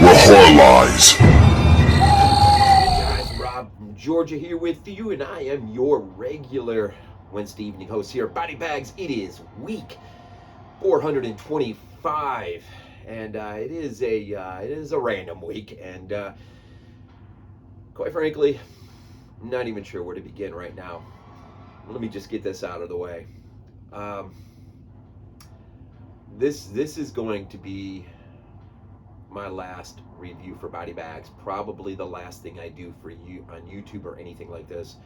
where horror lies. Hey guys, Rob from Georgia here with you, and I am your regular Wednesday evening host here at BodyBags. It is week 425, and it is a random week, and quite frankly, I'm not even sure where to begin right now. Let me just get this out of the way. This is going to be my last review for BodyBags, probably the last thing I do for you on YouTube or anything like this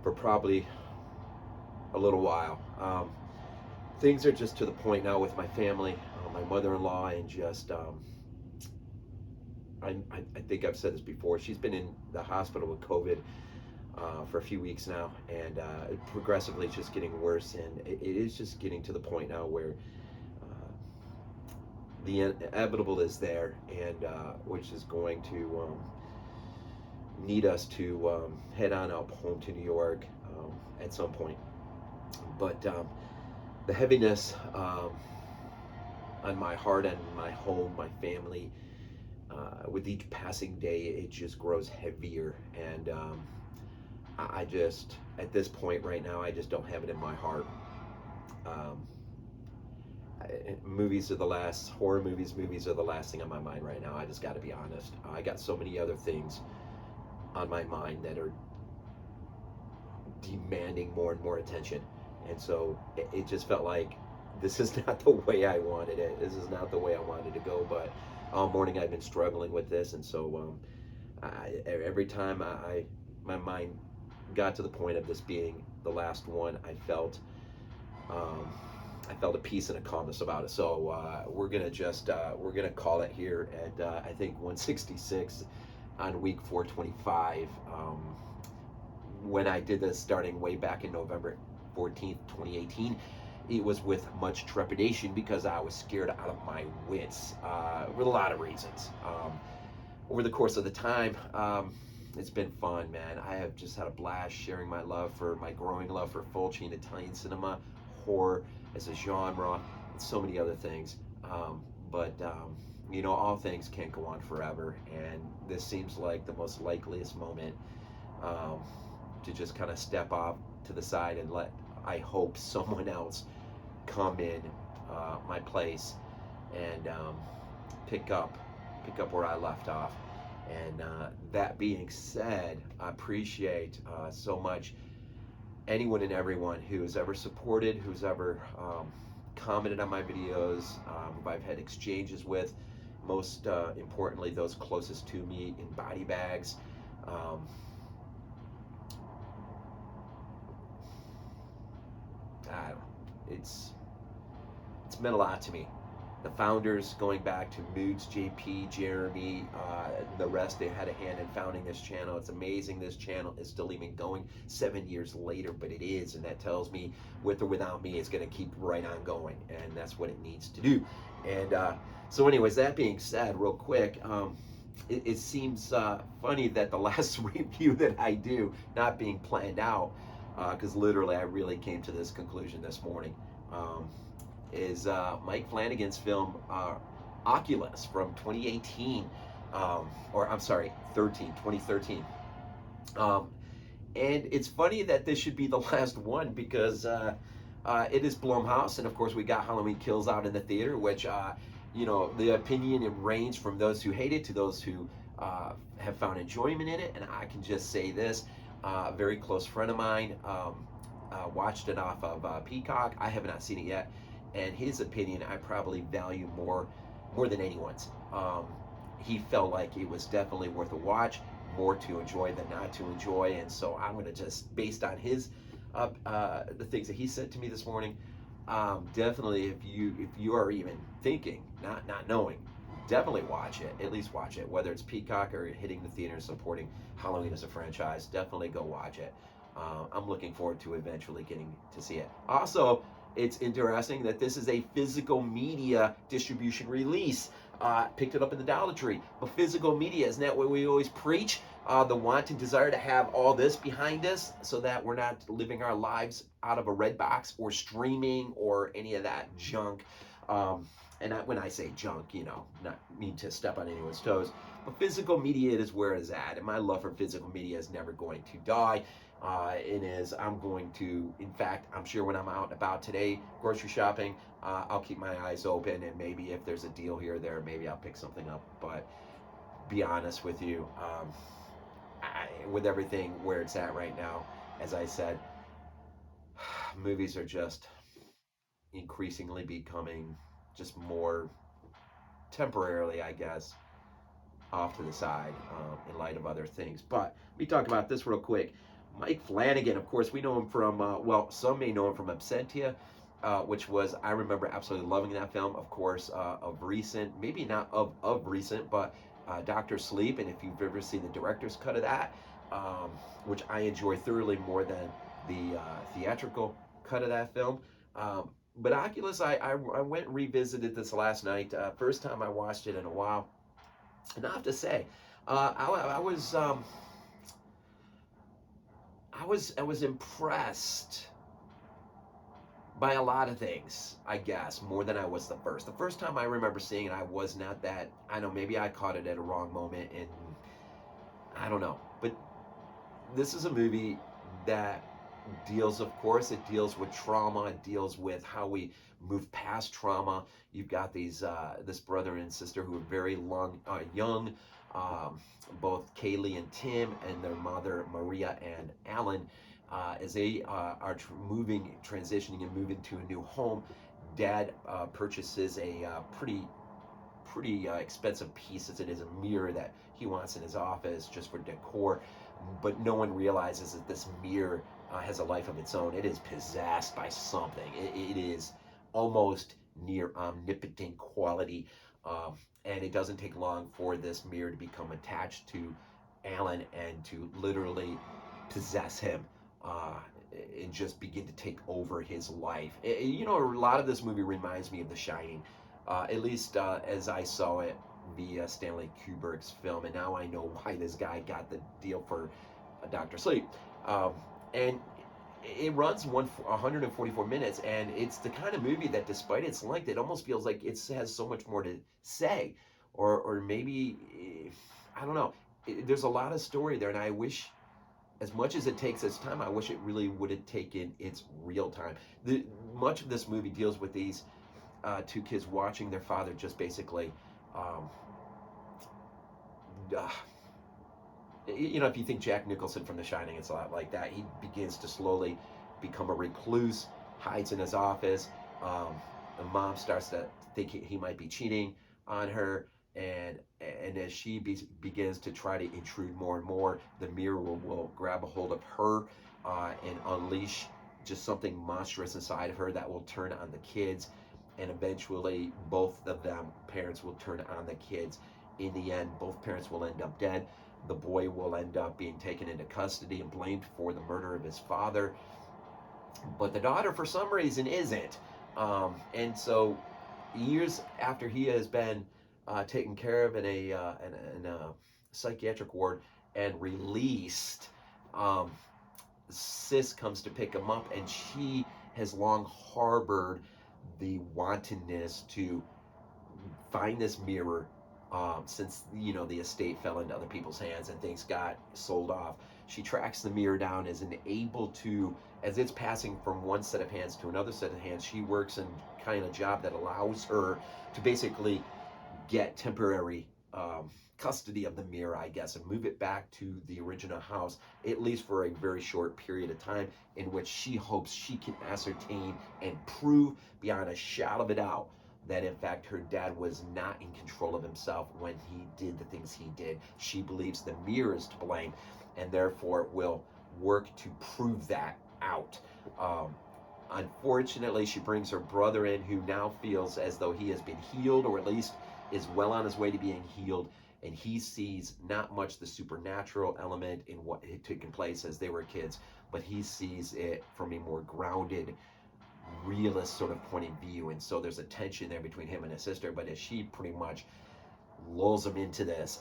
for probably a little while. Things are just to the point now with my family, my mother-in-law, and just I think I've said this before. She's been in the hospital with COVID for a few weeks now, and progressively it's just getting worse, and it is just getting to the point now where the inevitable is there, and which is going to need us to head on up home to New York at some point. But the heaviness on my heart and my home, my family, with each passing day, it just grows heavier. And I just, at this point right now, I just don't have it in my heart. Horror movies are the last thing on my mind right now. I just got to be honest. I got so many other things on my mind that are demanding more and more attention. And so it just felt like this is not the way I wanted it. This is not the way I wanted to go. But all morning I've been struggling with this. And so every time my mind got to the point of this being the last one, I felt a peace and a calmness about it. So we're gonna call it here at I think 166 on week 425. When I did this starting way back in November 14th, 2018, it was with much trepidation because I was scared out of my wits for a lot of reasons. Over the course of the time, it's been fun, man. I have just had a blast sharing my growing love for Fulci and Italian cinema, horror as a genre, and so many other things. But all things can't go on forever, and this seems like the most likeliest moment to just kind of step off to the side and let, I hope, someone else come in my place and pick up where I left off. And that being said, I appreciate so much anyone and everyone who's ever supported, who's ever commented on my videos, who I've had exchanges with, most importantly, those closest to me in BodyBags. It's meant a lot to me. The founders, going back to Moodz, JP, Jeremy, the rest, they had a hand in founding this channel. It's amazing this channel is still even going 7 years later, but it is, and that tells me with or without me, it's going to keep right on going, and that's what it needs to do. And so anyways, that being said, real quick, it seems funny that the last review that I do, not being planned out, because literally I really came to this conclusion this morning, is Mike Flanagan's film Oculus from 2018, or I'm sorry, 2013. And it's funny that this should be the last one because it is Blumhouse, and of course we got Halloween Kills out in the theater, which the opinion it ranged from those who hate it to those who have found enjoyment in it. And I can just say this: a very close friend of mine watched it off of Peacock. I have not seen it yet. And his opinion I probably value more than anyone's. He felt like it was definitely worth a watch, more to enjoy than not to enjoy. And so I'm going to just, based on his the things that he said to me this morning, definitely if you are even thinking, not knowing, definitely watch it. At least watch it, whether it's Peacock or hitting the theater and supporting Halloween as a franchise. Definitely go watch it. I'm looking forward to eventually getting to see it. Also, it's interesting that this is a physical media distribution release. Picked it up in the Dollar Tree. But physical media, isn't that what we always preach? The want and desire to have all this behind us so that we're not living our lives out of a red box or streaming or any of that junk. and when I say junk, not mean to step on anyone's toes, but physical media is where it's at, and my love for physical media is never going to die. I'm going to, in fact, I'm sure when I'm out and about today, grocery shopping, I'll keep my eyes open, and maybe if there's a deal here or there, maybe I'll pick something up. But be honest with you, with everything where it's at right now, as I said, movies are just increasingly becoming just more temporarily, I guess, off to the side in light of other things. But we talk about this real quick. Mike Flanagan, of course, we know him from, some may know him from Absentia, which was, I remember absolutely loving that film, of course, of recent, maybe not of recent, but Dr. Sleep, and if you've ever seen the director's cut of that, which I enjoy thoroughly more than the theatrical cut of that film. But Oculus, I went and revisited this last night. First time I watched it in a while. And I have to say, I was impressed by a lot of things, I guess, more than I was the first. The first time I remember seeing it, I was not that, I know, maybe I caught it at a wrong moment, and I don't know. But this is a movie that deals, of course, it deals with trauma, it deals with how we move past trauma. You've got this brother and sister who are very young, both Kaylee and Tim, and their mother Maria and Alan, as they are transitioning and moving to a new home. Dad purchases a pretty expensive piece, as it is a mirror that he wants in his office just for decor, but no one realizes that this mirror has a life of its own. It is possessed by something. It is almost near omnipotent quality, and it doesn't take long for this mirror to become attached to Alan and to literally possess him, and just begin to take over his life. A lot of this movie reminds me of The Shining, at least as I saw it via Stanley Kubrick's film, and now I know why this guy got the deal for Dr. Sleep. And it runs 144 minutes, and it's the kind of movie that, despite its length, it almost feels like it has so much more to say, or maybe, I don't know. There's a lot of story there, and I wish, as much as it takes its time, I wish it really would have taken its real time. Much of this movie deals with these two kids watching their father just basically, if you think Jack Nicholson from The Shining, it's a lot like that. He begins to slowly become a recluse, hides in his office. The mom starts to think he might be cheating on her, and as she begins to try to intrude more and more, the mirror will grab a hold of her and unleash just something monstrous inside of her that will turn on the kids, and eventually both of them, parents, will turn on the kids. In the end, both parents will end up dead. The boy will end up being taken into custody and blamed for the murder of his father, but the daughter, for some reason, isn't. And so, years after he has been taken care of in a psychiatric ward and released, Sis comes to pick him up, and she has long harbored the wantonness to find this mirror, since the estate fell into other people's hands and things got sold off. She tracks the mirror down, as it's passing from one set of hands to another set of hands. She works in kind of job that allows her to basically get temporary custody of the mirror, I guess, and move it back to the original house, at least for a very short period of time, in which she hopes she can ascertain and prove beyond a shadow of a doubt that, in fact, her dad was not in control of himself when he did the things he did. She believes the mirror is to blame, and therefore will work to prove that out. Unfortunately, she brings her brother in, who now feels as though he has been healed, or at least is well on his way to being healed, and he sees not much the supernatural element in what had taken place as they were kids, but he sees it from a more grounded, realist sort of point of view. And so there's a tension there between him and his sister, but as she pretty much lulls him into this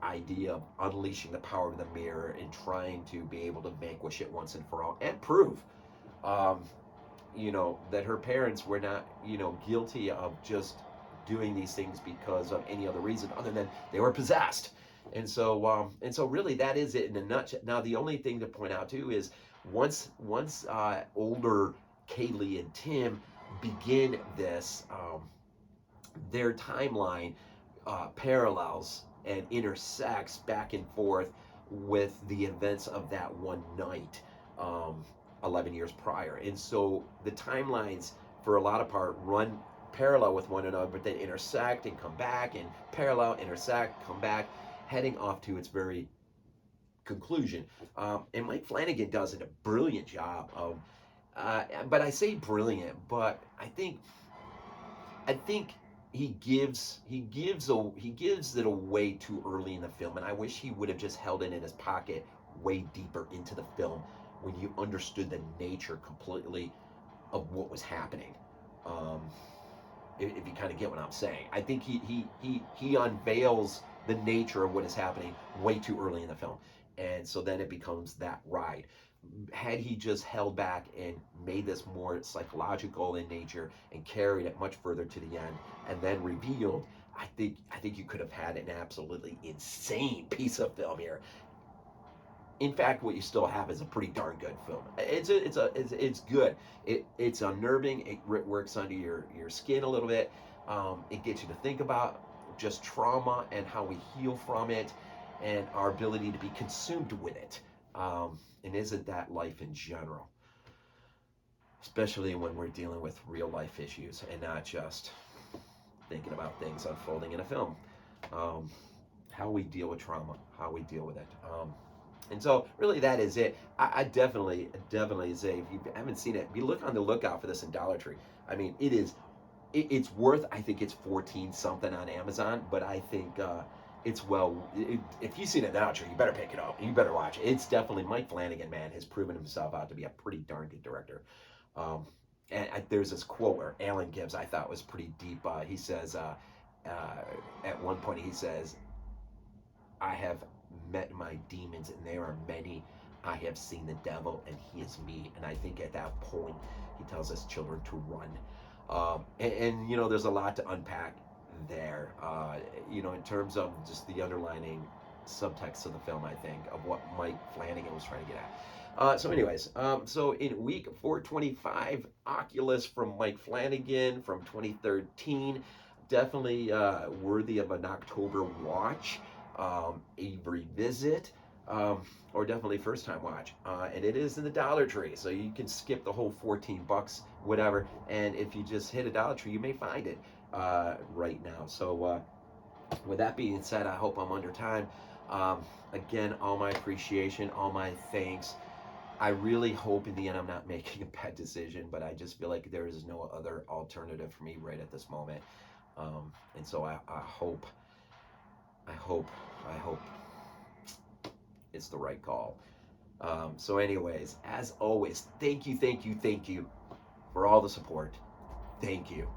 idea of unleashing the power of the mirror and trying to be able to vanquish it once and for all, and prove that her parents were not guilty of just doing these things because of any other reason other than they were possessed. And so really that is it in a nutshell. Now the only thing to point out too is once older Kaylee and Tim begin this, their timeline parallels and intersects back and forth with the events of that one night, 11 years prior. And so the timelines, for a lot of part, run parallel with one another, but then intersect and come back, and parallel, intersect, come back, heading off to its very conclusion. And Mike Flanagan does a brilliant job of, but I say brilliant, but I think he gives it away too early in the film, and I wish he would have just held it in his pocket way deeper into the film when you understood the nature completely of what was happening. If you kind of get what I'm saying, I think he unveils the nature of what is happening way too early in the film, and so then it becomes that ride. Had he just held back and made this more psychological in nature and carried it much further to the end and then revealed, I think you could have had an absolutely insane piece of film here. In fact, what you still have is a pretty darn good film. It's good. It's unnerving. It works under your skin a little bit. It gets you to think about just trauma and how we heal from it, and our ability to be consumed with it. And isn't that life in general? Especially when we're dealing with real life issues and not just thinking about things unfolding in a film. How we deal with trauma, how we deal with it. And so really that is it. I definitely say, if you haven't seen it, be on the lookout for this in Dollar Tree. I mean, it's worth, I think it's 14 something on Amazon, but I think it's if you've seen it now, you better pick it up. You better watch it. It's definitely, Mike Flanagan, man, has proven himself out to be a pretty darn good director. There's this quote where Alan gives, I thought was pretty deep. He says, at one point he says, I have met my demons and there are many. I have seen the devil and he is me. And I think at that point he tells his children to run. And you know, there's a lot to unpack there, you know, in terms of just the underlining subtext of the film, I think, of what Mike Flanagan was trying to get at. So anyways, so in week 425, Oculus from Mike Flanagan from 2013, definitely worthy of an October watch, a revisit, or definitely first time watch. And it is in the Dollar Tree, so you can skip the whole $14, whatever, and if you just hit a Dollar Tree, you may find it right now. So with that being said, I hope I'm under time. Again, all my appreciation, all my thanks. I really hope in the end I'm not making a bad decision, but I just feel like there is no other alternative for me right at this moment. And so I hope it's the right call. So anyways, as always, thank you for all the support. Thank you.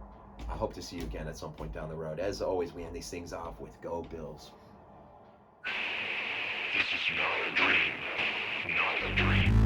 I hope to see you again at some point down the road. As always, we end these things off with Go Bills. This is not a dream. Not a dream.